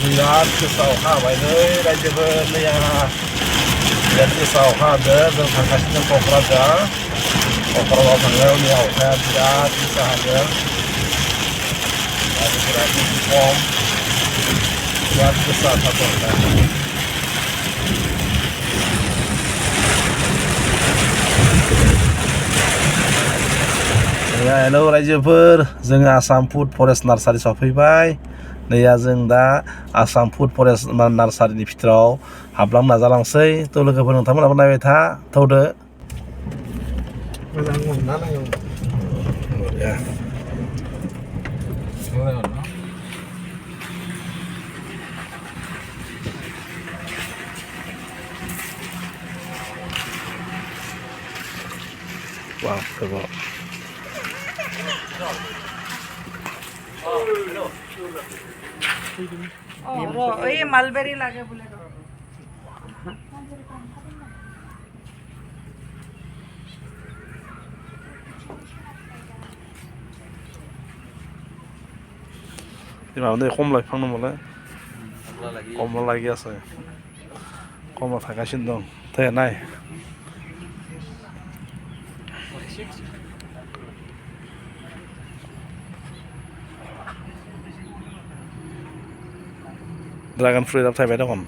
बिराद गोसा अखा हाबायलै रायजोफोर मैया बिराद गोसा अखा हादों जों थांगासिनो क'क्राझार थांनायाव नै अखाया बिराद गोसा हादों गारिफोरा खम बिराद गोसा हादों हेलौ रायजोफोर जोङो आसाम फुड फरेस्ट नार्सारि सफैबाय नैया जों दा आसाम फुड फरेस्ट नार्सारिनि भितराव हाबलांनो नाजालांसै थ' लोगोफोर नोंथांमोनाबो नायबाय था थौदो wow cool ये मलबेरी लागे बोले माबादै खमला बिफां दंमोनलाय खमला लागियासै खमला थागासिनो दं दे नाय ड्रागन फ्रुइटआ थायबाय दं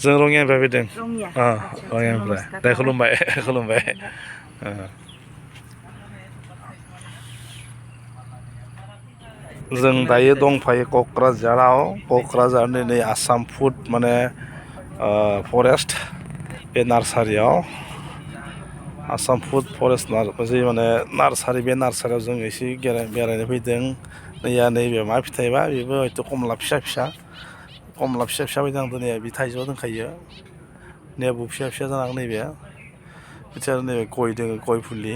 जों रङियानिफ्राय फैदों रङियानिफ्राय दे खुलुमबाय खुलुमबाय जों दायो दंफायो क'क्राझारनि नै आसाम फुड माने फरेस्ट बे नार्सारियाव आसाम फुड फरेस्ट माने नार्सारि बे नार्सारियाव जों एसे बेरायनो फैदों नैया नैबे मा फिथाइबा बेबो हयथ' कमला फिसा बायदों दिनै बे थाइजौआ दंखायो नेबु फिसा जानांगौ नैबे बिथिं आरो नैबे गय दङ गय फुलि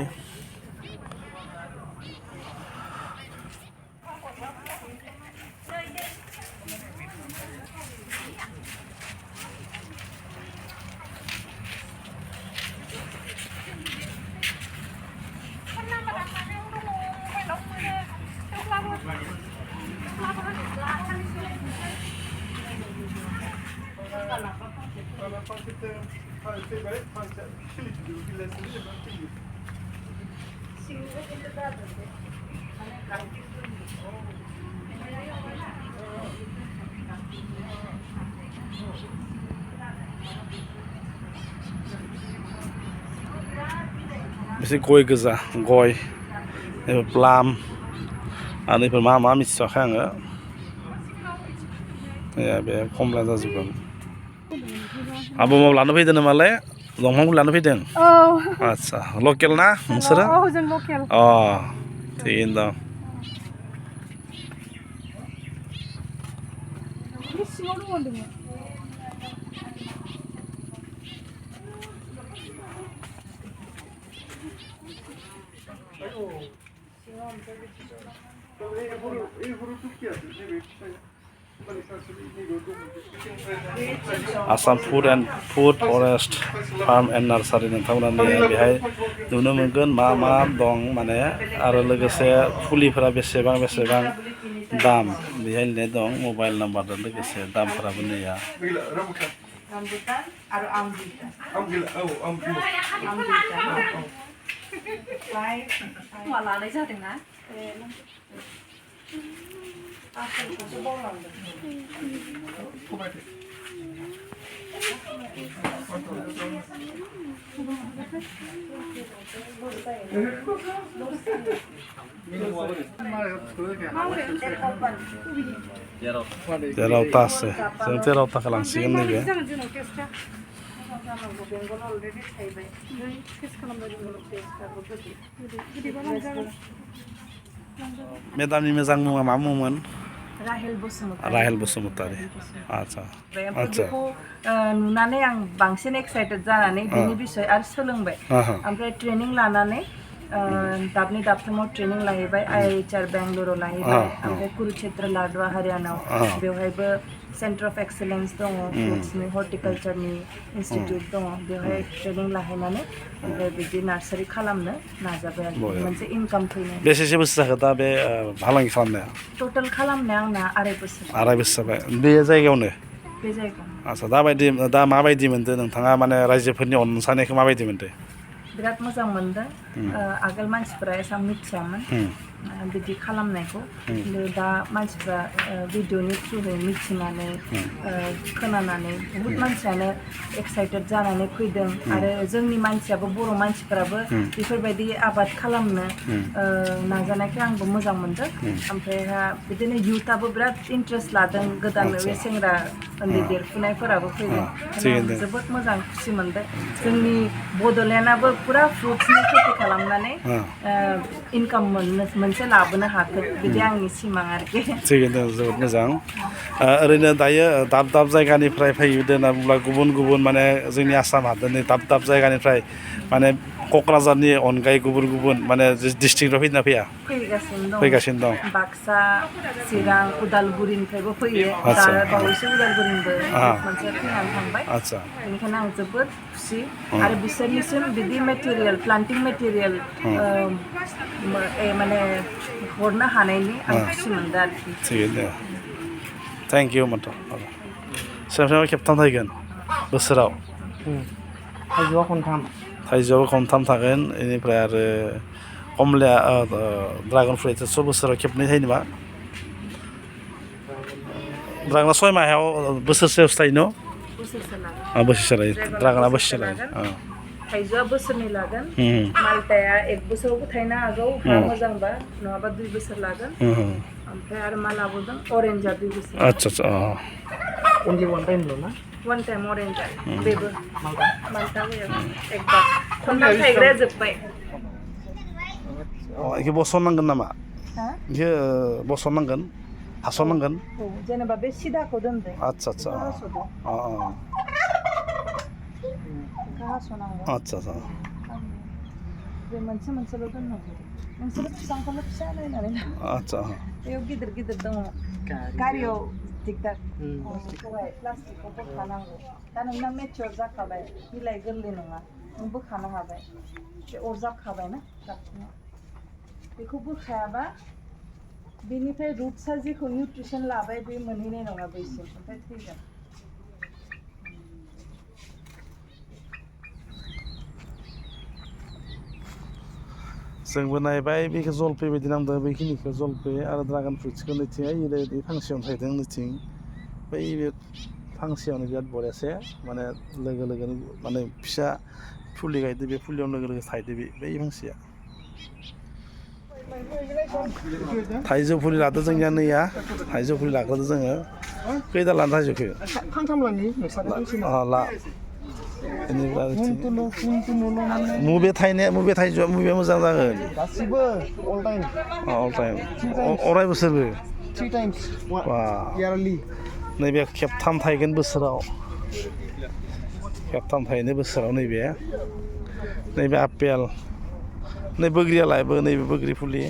एसे गय गोजा गय प्लाम आरो नैफोर मा मिथिथ'वाखै आङो बे खमला जाजोबगोन आबौ माबा लानो फैदों नामालाय दंफांखौ लानो फैदों आदसा लकेल ना नोंसोरो अ थिगैनो दं Assam food forest farm and nursery नोंथांमोना बेहाय नुनो मोनगोन मा दं माने आरो लोगोसे फुलिफोरा बेसेबां दाम बेहाय लिरनाय दं मबाइल नाम्बारजों लोगोसे दामफोराबो नैया तेरावता আছে जों तेरावताखौ लांसिगोन नैबे मेदामनि मोजां मुङा मा मुंमोन राहेल बसुमतारी आच्छा बेखौ नुनानै आं बांसिन एक्साइटेड जानानै बेनि बिषय आरो सोलोंबाय ओमफ्राय ट्रेनिं लानानै दाबनै दाबथामाव ट्रेनिं लाहैबाय IIHR बेंगलुराव लाहैबाय ओमफ्राय कुरुक्षेत्र लाडवा हरियानाव बेवहायबो सेन्टार अफ एक्सेलेन्स दङ फ्रुट्सनि हर्टिकालचारनि इनस्टिट्युट दङ बेवहाय ट्रेनिं लाहैनानै ओमफ्राय बिदि नार्सारि खालामनो नाजाबाय आरो मोनसे इनकाम फैनाय बेसेसो बोसोर जाखो दा बे फालांगि खालामनाया टटेल खालामनाया आंना 2.5 बोसोर 2.5 बोसोर जाबाय बे जायगायावनो बे जायगायाव आदसा दा माबायदि मोनदों नोंथाङा माने रायजोफोरनि अनसायनायखौ माबायदि मोनदों बिराद मोजां मोनदों आगोल मानसिफोरा एसां मिथियामोन बिदि खालामनायखौ खिन्थु दा मानसिफ्रा भिडिअनि थ्रुयै मिथिनानै खोनानानै बहुत मानसियानो एक्साइटेड जानानै फैदों आरो जोंनि मानसियाबो बर' मानसिफोराबो बेफोरबायदि आबाद खालामनो नाजानायखौ आंबो मोजां मोनदों ओमफ्रायहा बिदिनो इयुथआबो बिराद इन्ट्रेस्ट लादों गोदान बे सेंग्रा उन्दै देरफुनायफोराबो फैदों जोबोद मोजां खुसि मोनदों जोंनि बड'लेण्डआबो पुरा फ्रुट्सनि खेथि खालामनानै इनकाम मोनसे लाबोनो हाथों बिदि आंनि सिमां आरोखि थिगैनो जोबोद मोजां ओरैनो दायो दाब दाब जायगानिफ्राय फैयो होनना बुङोब्ला गुबुन गुबुन माने जोंनि आसाम हादरनि दाब दाब जायगानिफ्राय माने क'क्राझारनि अनगायै गुबुन गुबुन माने डिस्ट्रिक्टआव फैना फैया फैगासिनो दं बाक्सा चिरां उदालगुरिनिफ्रायबो फैयो दा बावैसो उदालगुरिनिबो मोनसे फैनानै थांबाय बेनिखायनो आं जोबोद खुसि आरो बिसोरनिसिम बिदि मेटेरियेल प्लान्टिं मेटेरियेल माने हरनो हानायनि आं खुसि मोनदों आरोखि थिगैनो थेंक इउ माथो सेमफ्रेमाव खेबथाम थागोन बोसोराव थाइजौआव खनथाम थागोन बेनिफ्राय आरो कमलाया ड्रागन फ्रुइटआथ' बोसोराव खेबनै थायो नामा ड्रागना 6 माहायाव बोसोरसेयावसो थायो न' बोसोरसे लायो ड्रागना बोसोरसे लायो थाइजौआ बोसोरनै लागोन मालटाया 1 बोसोरावबो थायनो हागौ हा मोजांबा नङाबा 2 बोसोर लागोन ओमफ्राय आरो मा लाबोदों अरेन्जआ 2 बोसोर आदसा only one time no na one time अरेन्जआ बेबो मालटा एकबार खनथाम थायग्राया जोब्बाय बेखौ बसरनांगोन नामा बेखौ बसरनांगोन हास'नांगोन जेनेबा बे सिदाखौ दोनदो आदसा आदसा बे मोनसेल' दोननांगौ नोंसोर फिसाखौल' फिसा नायनानै आदसा बेयाव गिदिर गिदिर दङ गारियाव दिगदार प्लास्टिकखौ बोखानांगौ दा नोंना मेचियर जाखाबाय बिलाइ गोरलै नङा नों बोखानो हाबाय बे अरजाबखाबायना जाबसिनाव बेखौ बोखायाबा बेनिफ्राय रुटसा जेखौ निउट्रिसन लाबाय बे मोनहैनाय नङा बैसिम ओमफ्राय थैगोन जोंबो नायबाय बेखौ जलफे बायदि नांदों बेखिनिखौ जलफे आरो ड्रागन फ्रुइट्सखौ नैथिंहाय ओरै फांसेयावनो थायदों नैथिं बै बे फांसेयावनो बिराद बरियासे माने लोगो लोगोनो माने फिसा फुलि गायदो बे फुलियावनो लोगो लोगो थायदो बै फांसेया थाइजौ फुलि लादो जोंनिया नैया थाइजौ फुलि लाग्रोदो जोङो खैदा लानो थाइजौखौ ला मबे थाइजौआ मबेया मोजां जागोन गासिबो all time अराय बोसोरबो 3 times yearly नैबे खेबथाम थायगोन बोसोराव खेबथाम थायनो बोसोराव नैबे आपेल नै बोग्रियालायबो नैबे बोग्रि फुलि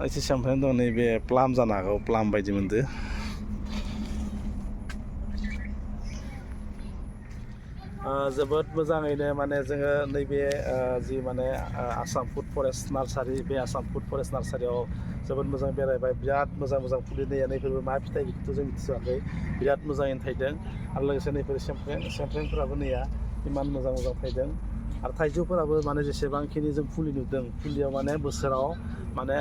एसे सामफ्राम दं नैबे प्लाम जानो हागौ प्लाम बायदि मोनदो जोबोद मोजाङैनो माने जोङो नैबे जि माने आसाम फुड फरेस्ट नार्सारि बे आसाम फुड फरेस्ट नार्सारियाव जोबोद मोजां बेरायबाय बिराद मोजां फुलि नैया नैफोरबो मा फिथाइ बेखौथ' जों मिथियाखै बिराद मोजाङैनो थायदों आरो लोगोसे नैफोर सेमफ्रेमफोराबो नैया इमान मोजां थायदों आरो थाइजौफोराबो माने जेसेबांखिनि जों फुलि नुदों फुलियाव माने बोसोराव माने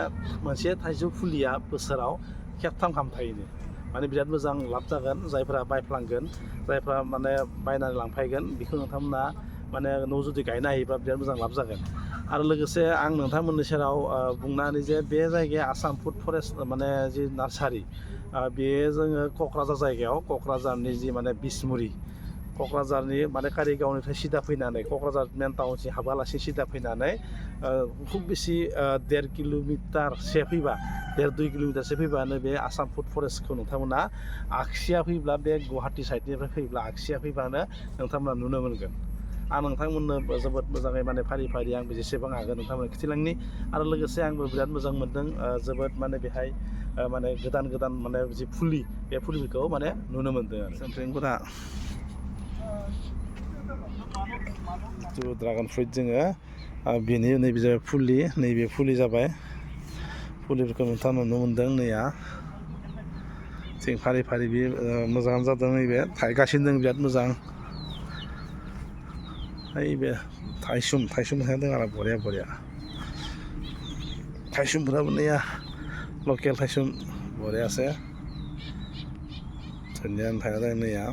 मोनसे थाइजौ फुलिया बोसोराव खेबथाम गाहाम थायोनो माने बिराद मोजां लाब जागोन जायफोरा बायफ्लांगोन जायफ्रा माने बायनानै लांफायगोन बेखौ नोंथांमोना माने न' जुदि गायनो हायोबा बिराद मोजां लाब जागोन आरो लोगोसे आं नोंथांमोननि सेराव बुंनानै जे बे जायगाया आसाम फुड फरेस्ट माने जि नार्सारि बेयो जोङो क'क्राझार जायगायाव क'क्राझारनि जि माने बिसमुरि क'क्राझारनि माने कारिगावनिफ्राय सिदा फैनानै क'क्राझार मेन टाउनसिम हाबालासिनो सिदा फैनानै खुब बेसि 1.5 किल'मिटारसे फैबा 1.5-2 किल'मिटारसो फैबानो बे आसाम फुड फरेस्टखौ नोंथांमोना आगसिया फैब्ला बे गुवाहाटि साइडनिफ्राय फैब्ला आगसिया फैबानो नोंथांमोना नुनो मोनगोन आं नोंथांमोननो जोबोद मोजाङै माने फारि फारि आंबो जेसेबां हागोन नोंथांमोननो खिथिलांनि आरो लोगोसे आंबो बिराद मोजां मोनदों जोबोद माने बेहाय माने गोदान गोदान माने जि फुलि बे फुलिफोरखौ माने नुनो मोनदों आरो समफ्रेंफोरा ड्रागन फ्रुइट जोङो बेनि नैबे फुलि नैबे फुलि जाबाय फुलिफोरखौ नोंथाङा नुनो मोनदों नैया जों फारि फारि बे मोजाङानो जादों नैबे थायगासिनो दं बिराद मोजां नैबे थायसुम थायदों आरो बरिया थायसुमफोराबो नैया लकेल थायसुम बरियासे धुनिया थायदों नैया